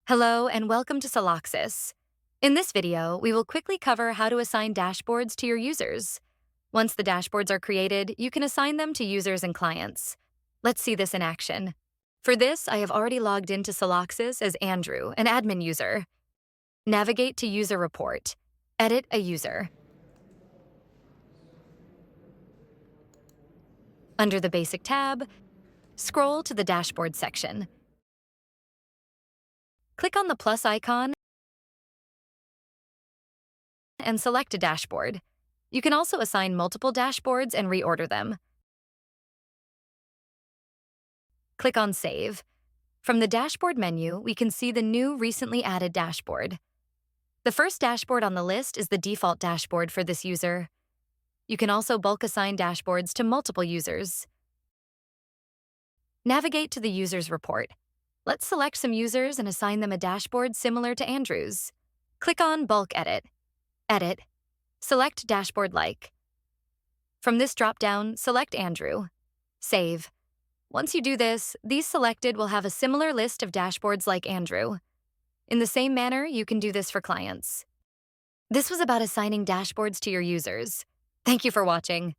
Hello and welcome to Celoxis. In this video, we will quickly cover how to assign dashboards to your users. Once the dashboards are created, you can assign them to users and clients. Let's see this in action. For this, I have already logged into Celoxis as Andrew, an admin user. Navigate to User Report. Edit a user. Under the Basic tab, scroll to the Dashboard section. Click on the plus icon and select a dashboard. You can also assign multiple dashboards and reorder them. Click on Save. From the Dashboard menu, we can see the new recently added dashboard. The first dashboard on the list is the default dashboard for this user. You can also bulk assign dashboards to multiple users. Navigate to the User's Report. Let's select some users and assign them a dashboard similar to Andrew's. Click on Bulk Edit. Edit. Select Dashboard Like. From this drop-down, select Andrew. Save. Once you do this, these selected will have a similar list of dashboards like Andrew. In the same manner, you can do this for clients. This was about assigning dashboards to your users. Thank you for watching.